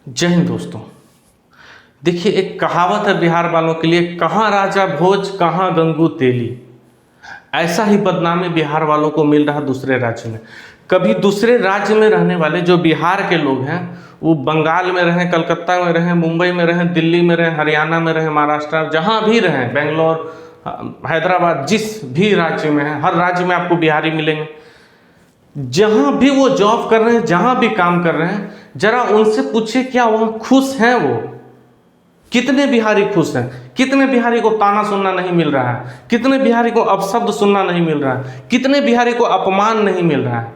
जय हिंद दोस्तों। देखिए, एक कहावत है बिहार वालों के लिए, कहाँ राजा भोज कहाँ गंगू तेली। ऐसा ही बदनामी बिहार वालों को मिल रहा दूसरे राज्य में। कभी दूसरे राज्य में रहने वाले जो बिहार के लोग हैं, वो बंगाल में रहें, कलकत्ता में रहें, मुंबई में रहें, दिल्ली में रहें, हरियाणा में रहें, महाराष्ट्र, जहाँ भी रहें, बेंगलोर, हैदराबाद, जिस भी राज्य में हैं, हर राज्य में आपको बिहारी मिलेंगे। जहाँ भी वो जॉब कर रहे हैं, जहाँ भी काम कर रहे हैं, जरा उनसे पूछिए क्या वहाँ खुश हैं वो? कितने बिहारी खुश हैं? कितने बिहारी को ताना सुनना नहीं मिल रहा है? कितने बिहारी को अपशब्द सुनना नहीं मिल रहा है? कितने बिहारी को अपमान नहीं मिल रहा है?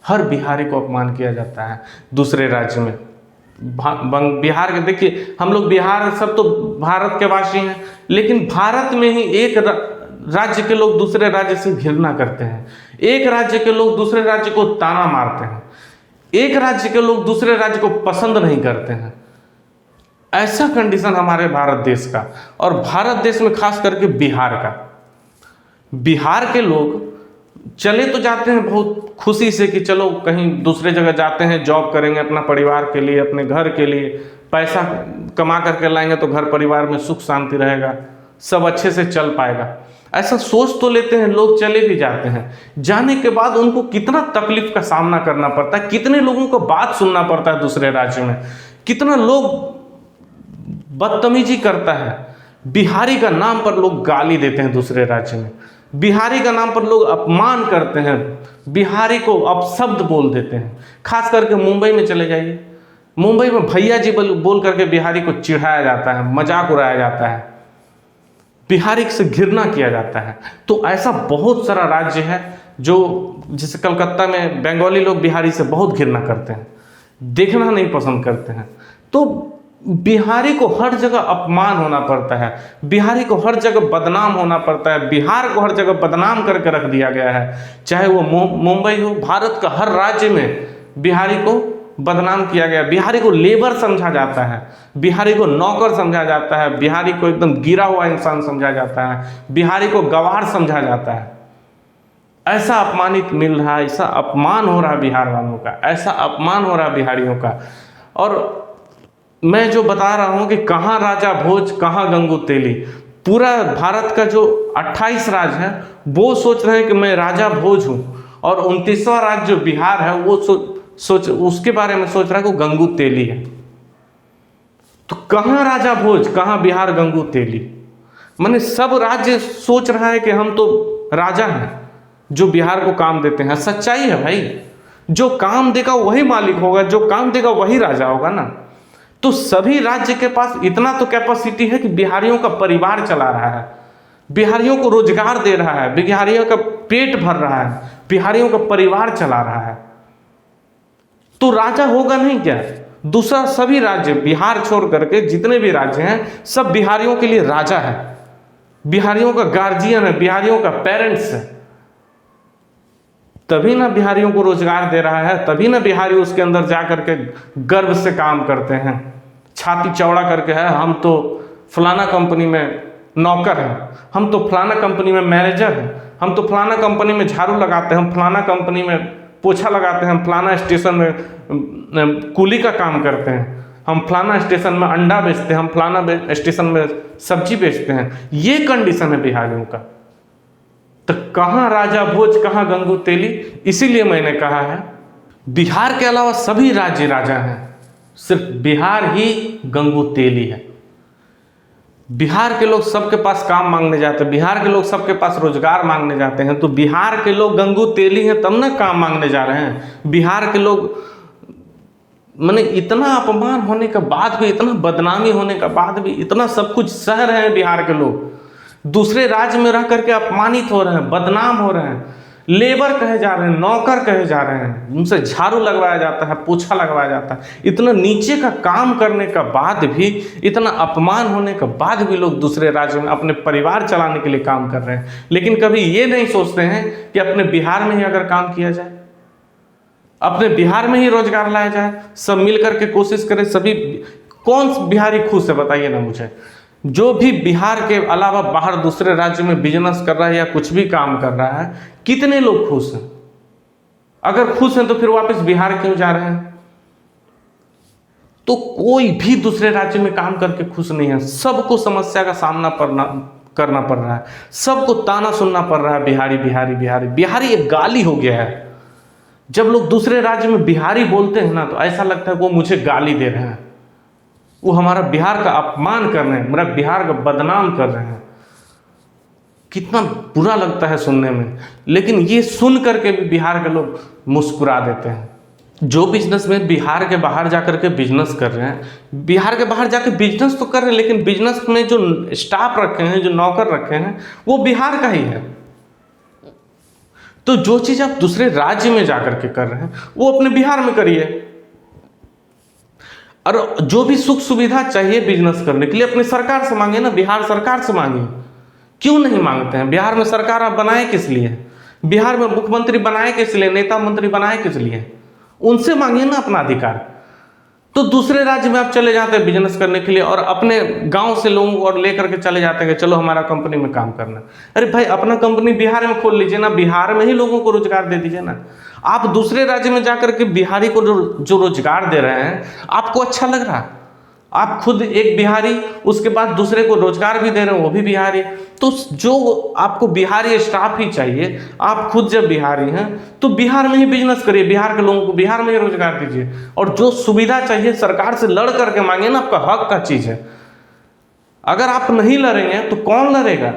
हर बिहारी को अपमान किया जाता है दूसरे राज्य में। बिहार के, देखिए, हम लोग बिहार सब तो भारत के वासी हैं, लेकिन भारत में ही एक राज्य के लोग दूसरे राज्य से घृणा करते हैं। एक राज्य के लोग दूसरे राज्य को ताना मारते हैं। एक राज्य के लोग दूसरे राज्य को पसंद नहीं करते हैं। ऐसा कंडीशन हमारे भारत देश का, और भारत देश में खास करके बिहार का। बिहार के लोग चले तो जाते हैं बहुत खुशी से कि चलो कहीं दूसरे जगह जाते हैं, जॉब करेंगे, अपना परिवार के लिए, अपने घर के लिए पैसा कमा करके लाएंगे तो घर परिवार में सुख शांति रहेगा, सब अच्छे से चल पाएगा। ऐसा सोच तो लेते हैं लोग, चले भी जाते हैं। जाने के बाद उनको कितना तकलीफ का सामना करना पड़ता है, कितने लोगों को बात सुनना पड़ता है दूसरे राज्य में, कितना लोग बदतमीजी करता है। बिहारी का नाम पर लोग गाली देते हैं दूसरे राज्य में, बिहारी का नाम पर लोग अपमान करते हैं, बिहारी को अपशब्द बोल देते हैं। खास करके मुंबई में चले जाइए, मुंबई में भैया जी बोल करके बिहारी को चिढ़ाया जाता है, मजाक उड़ाया जाता है, बिहारी से घृणा किया जाता है। तो ऐसा बहुत सारा राज्य है जो, जैसे कलकत्ता में बंगाली लोग बिहारी से बहुत घृणा करते हैं, देखना नहीं पसंद करते हैं। तो बिहारी को हर जगह अपमान होना पड़ता है, बिहारी को हर जगह बदनाम होना पड़ता है, बिहार को हर जगह बदनाम करके रख दिया गया है। चाहे वो मुंबई हो, भारत का हर राज्य में बिहारी को बदनाम किया गया। बिहारी को लेबर समझा जाता है, बिहारी को नौकर समझा जाता है, बिहारी को एकदम गिरा हुआ इंसान समझा जाता है, बिहारी को गवार समझा जाता है। ऐसा अपमानित मिल रहा है, ऐसा अपमान हो रहा है बिहार वालों का, ऐसा अपमान हो रहा है बिहारियों का। और मैं जो बता रहा हूँ कि कहाँ राजा भोज कहाँ गंगू तेली, पूरा भारत का जो 28 राज्य है वो सोच रहे हैं कि मैं राजा भोज हूँ, और 29वां राज्य जो बिहार है वो सोच उसके बारे में सोच रहा है कि वो गंगू तेली है। तो कहाँ राजा भोज कहाँ बिहार गंगू तेली, माने सब राज्य सोच रहा है कि हम तो राजा हैं जो बिहार को काम देते हैं। सच्चाई है भाई, जो काम देगा वही मालिक होगा, जो काम देगा वही राजा होगा ना। तो सभी राज्य के पास इतना तो कैपेसिटी है कि बिहारियों का परिवार चला रहा है, बिहारियों को रोजगार दे रहा है, बिहारियों का पेट भर रहा है, बिहारियों का परिवार चला रहा है। तो राजा होगा नहीं क्या? दूसरा सभी राज्य, बिहार छोड़ करके जितने भी राज्य हैं, सब बिहारियों के लिए राजा है, बिहारियों का गार्जियन है, बिहारियों का पेरेंट्स है। तभी ना बिहारियों को रोजगार दे रहा है, तभी ना बिहारी उसके अंदर जा करके गर्व से काम करते हैं, छाती चौड़ा करके है, हम तो फलाना कंपनी में नौकर हैं, हम तो फलाना कंपनी में मैनेजर हैं, हम तो फलाना कंपनी में झाड़ू लगाते हैं, हम फलाना कंपनी में पोछा लगाते हैं, हम फलाना स्टेशन में कूली का काम करते हैं, हम फलाना स्टेशन में अंडा बेचते हैं, हम फलाना स्टेशन में सब्जी बेचते हैं। ये कंडीशन है बिहारियों का। तो कहाँ राजा भोज कहाँ गंगू तेली, इसीलिए मैंने कहा है बिहार के अलावा सभी राज्य राजा हैं, सिर्फ बिहार ही गंगू तेली है। बिहार के लोग सबके पास काम मांगने जाते हैं, बिहार के लोग सबके पास रोजगार मांगने जाते हैं। तो बिहार के लोग गंगू तेली हैं तब ना काम मांगने जा रहे हैं। बिहार के लोग, माने इतना अपमान होने के बाद भी, इतना बदनामी होने के बाद भी, इतना सब कुछ सह रहे हैं बिहार के लोग, दूसरे राज्य में रह करके अपमानित हो रहे हैं, बदनाम हो रहे हैं, लेबर कहे जा रहे हैं, नौकर कहे जा रहे हैं, उनसे झाड़ू लगवाया जाता है, पोछा लगवाया जाता है। इतना नीचे का काम करने का बाद भी, इतना अपमान होने के बाद भी लोग दूसरे राज्य में अपने परिवार चलाने के लिए काम कर रहे हैं। लेकिन कभी ये नहीं सोचते हैं कि अपने बिहार में ही अगर काम किया जाए, अपने बिहार में ही रोजगार लाया जाए, सब मिल करके कोशिश करें। सभी, कौन बिहारी खुश है बताइए ना मुझे? जो भी बिहार के अलावा बाहर दूसरे राज्य में बिजनेस कर रहा है या कुछ भी काम कर रहा है, कितने लोग खुश हैं? अगर खुश हैं तो फिर वापस बिहार क्यों जा रहे हैं? तो कोई भी दूसरे राज्य में काम करके खुश नहीं है। सबको समस्या का सामना करना पड़ रहा है, सबको ताना सुनना पड़ रहा है, बिहारी बिहारी बिहारी बिहारी एक गाली हो गया है। जब लोग दूसरे राज्य में बिहारी बोलते हैं ना तो ऐसा लगता है वो मुझे गाली दे रहे हैं, वो हमारा बिहार का अपमान कर रहे हैं, मेरा बिहार का बदनाम कर रहे हैं। कितना बुरा लगता है सुनने में, लेकिन ये सुन करके भी बिहार के लोग मुस्कुरा देते हैं। जो बिजनेसमैन बिहार के बाहर जाकर के बिजनेस कर रहे हैं, बिहार के बाहर जाकर बिजनेस तो कर रहे हैं, लेकिन बिजनेस में जो स्टाफ रखे हैं, जो नौकर रखे हैं, वो बिहार का ही है। तो जो चीज आप दूसरे राज्य में जाकर के कर रहे हैं वो अपने बिहार में करिए। और जो भी सुख सुविधा चाहिए बिजनेस करने के लिए अपनी सरकार से मांगे ना, बिहार सरकार से मांगिए। क्यों नहीं मांगते हैं? बिहार में सरकार आप बनाए किस लिए? बिहार में मुख्यमंत्री बनाए किस लिए? नेता मंत्री बनाए किस लिए? उनसे मांगिए ना अपना अधिकार। तो दूसरे राज्य में आप चले जाते हैं बिजनेस करने के लिए और अपने गांव से लोगों को और लेकर के चले जाते हैं कि चलो हमारा कंपनी में काम करना। अरे भाई, अपना कंपनी बिहार में खोल लीजिए ना, बिहार में ही लोगों को रोजगार दे दीजिए ना। आप दूसरे राज्य में जाकर के बिहारी को जो रोजगार दे रहे हैं, आपको अच्छा लग रहा है? आप खुद एक बिहारी, उसके बाद दूसरे को रोजगार भी दे रहे हो, वो भी बिहारी। तो जो आपको बिहारी स्टाफ ही चाहिए, आप खुद जब बिहारी हैं तो बिहार में ही बिजनेस करिए, बिहार के लोगों को बिहार में ही रोजगार दीजिए। और जो सुविधा चाहिए सरकार से लड़ करके मांगिए ना, आपका हक का चीज है। अगर आप नहीं लड़ेंगे तो कौन लड़ेगा?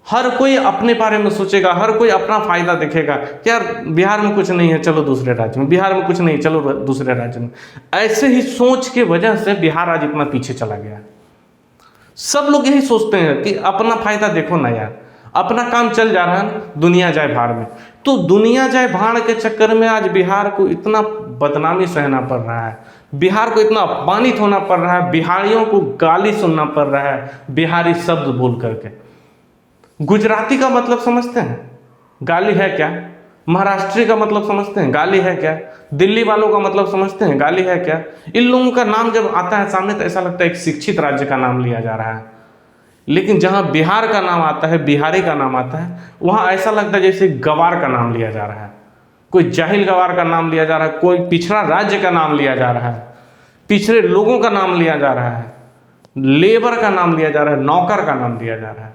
हर कोई अपने बारे में सोचेगा, हर कोई अपना फायदा देखेगा। यार बिहार में कुछ नहीं है, चलो दूसरे राज्य में, बिहार में कुछ नहीं, चलो दूसरे राज्य में। ऐसे ही सोच के वजह से बिहार आज इतना पीछे चला गया। सब लोग यही सोचते हैं कि अपना फायदा देखो ना यार, अपना काम चल जा रहा है, दुनिया जाए भाड़ में। तो दुनिया जाए भाड़ के चक्कर में आज बिहार को इतना बदनामी सहना पड़ रहा है, बिहार को इतना अपमानित होना पड़ रहा है, बिहारियों को गाली सुनना पड़ रहा है बिहारी शब्द बोल करके। गुजराती का मतलब समझते हैं? गाली है क्या? महाराष्ट्री का मतलब समझते हैं? गाली है क्या? दिल्ली वालों का मतलब समझते हैं? गाली है क्या? इन लोगों का नाम जब आता है सामने तो ऐसा लगता है एक शिक्षित राज्य का नाम लिया जा रहा है। लेकिन जहां बिहार का नाम आता है, बिहारी का नाम आता है, वहां ऐसा लगता है जैसे गवार का नाम लिया जा रहा है, कोई जाहिल गवार का नाम लिया जा रहा है, कोई पिछड़ा राज्य का नाम लिया जा रहा है, पिछड़े लोगों का नाम लिया जा रहा है, लेबर का नाम लिया जा रहा है, नौकर का नाम लिया जा रहा है।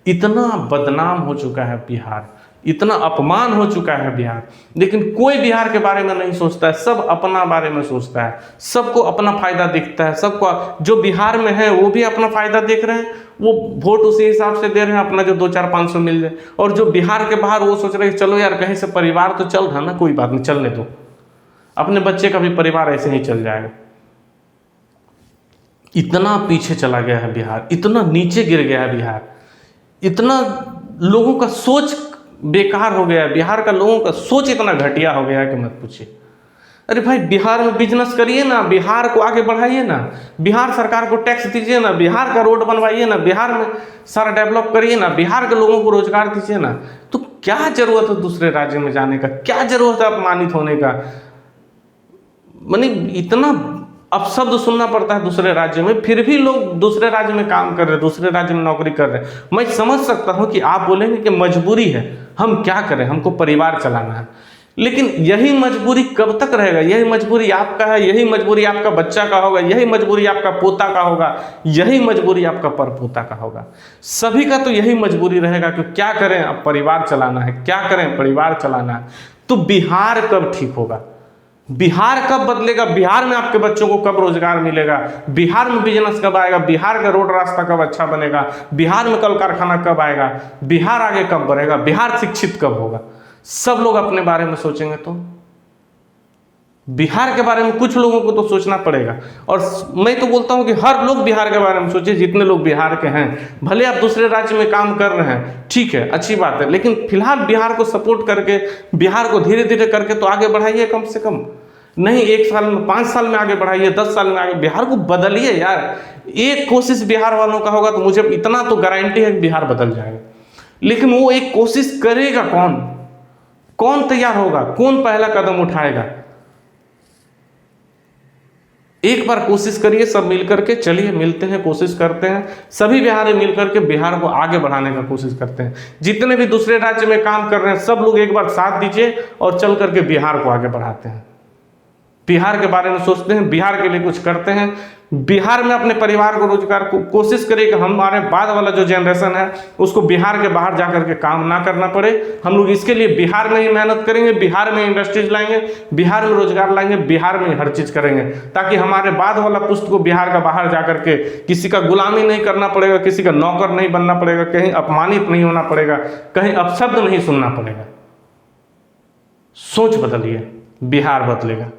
इतना बदनाम हो चुका है बिहार, इतना अपमान हो चुका है बिहार, लेकिन कोई बिहार के बारे में नहीं सोचता है। सब अपना बारे में सोचता है, सबको अपना फायदा दिखता है। सबको जो बिहार में है वो भी अपना फायदा देख रहे हैं, वो वोट उसी हिसाब से दे रहे हैं, अपना जो 2-4-500 मिल जाए। और जो बिहार के बाहर, वो सोच रहे हैं चलो यार कहीं से परिवार तो चल रहा ना, कोई बात नहीं, चलने दो, अपने बच्चे का भी परिवार ऐसे ही चल जाएगा। इतना पीछे चला गया है बिहार, इतना नीचे गिर गया है बिहार, इतना लोगों का सोच बेकार हो गया है, बिहार का लोगों का सोच इतना घटिया हो गया है कि मत पूछिए। अरे भाई, बिहार में बिजनेस करिए ना, बिहार को आगे बढ़ाइए ना, बिहार सरकार को टैक्स दीजिए ना, बिहार का रोड बनवाइए ना, बिहार में सारा डेवलप करिए ना, बिहार के लोगों को रोजगार दीजिए ना। तो क्या जरूरत है दूसरे राज्य में जाने का? क्या जरूरत है अपमानित होने का? माने इतना अपशब्द सुनना पड़ता है दूसरे राज्य में, फिर भी लोग दूसरे राज्य में काम कर रहे हैं, दूसरे राज्य में नौकरी कर रहे हैं। मैं समझ सकता हूं कि आप बोलेंगे कि मजबूरी है, हम क्या करें, हमको परिवार चलाना है। लेकिन यही मजबूरी कब तक रहेगा? यही मजबूरी आपका है, यही मजबूरी आपका बच्चा का होगा, यही मजबूरी आपका पोता का होगा, यही मजबूरी आपका परपोता का होगा। सभी का तो यही मजबूरी रहेगा कि क्या करें, अब परिवार चलाना है, क्या करें, परिवार चलाना है। तो बिहार कब ठीक होगा? बिहार कब बदलेगा? बिहार में आपके बच्चों को कब रोजगार मिलेगा? बिहार में बिजनेस कब आएगा? बिहार का रोड रास्ता कब अच्छा बनेगा? बिहार में कल कारखाना कब आएगा? बिहार आगे कब बढ़ेगा? बिहार शिक्षित कब होगा? सब लोग अपने बारे में सोचेंगे तो बिहार के बारे में कुछ लोगों को तो सोचना पड़ेगा। और मैं तो बोलता हूं कि हर लोग बिहार के बारे में सोचे, जितने लोग बिहार के हैं। भले आप दूसरे राज्य में काम कर रहे हैं, ठीक है, अच्छी बात है, लेकिन फिलहाल बिहार को सपोर्ट करके, बिहार को धीरे धीरे करके तो आगे बढ़ाइए। कम से कम नहीं 1 साल में, 5 साल में आगे बढ़ाइए, 10 साल में आगे, बिहार को बदलिए यार। एक कोशिश बिहार वालों का होगा तो मुझे इतना तो गारंटी है कि बिहार बदल जाएगा। लेकिन वो एक कोशिश करेगा कौन? कौन तैयार होगा? कौन पहला कदम उठाएगा? एक बार कोशिश करिए, सब मिलकर के चलिए, मिलते हैं, कोशिश करते हैं, सभी बिहारी मिलकर के बिहार को आगे बढ़ाने का कोशिश करते हैं। जितने भी दूसरे राज्य में काम कर रहे हैं सब लोग एक बार साथ दीजिए और चल करके बिहार को आगे बढ़ाते हैं। बिहार के बारे में सोचते हैं, बिहार के लिए कुछ करते हैं, बिहार में अपने परिवार को रोजगार को कोशिश करें कि हमारे बाद वाला जो जनरेशन है उसको बिहार के बाहर जाकर के काम ना करना पड़े। हम लोग इसके लिए बिहार में ही मेहनत करेंगे, बिहार में इंडस्ट्रीज लाएंगे, बिहार में रोजगार लाएंगे, बिहार में हर चीज करेंगे, ताकि हमारे बाद वाला पुस्त को बिहार का बाहर जाकर के किसी का गुलामी नहीं करना पड़ेगा, किसी का नौकर नहीं बनना पड़ेगा, कहीं अपमानित नहीं होना पड़ेगा, कहीं अपशब्द नहीं सुनना पड़ेगा। सोच बदलिए, बिहार बदलेगा।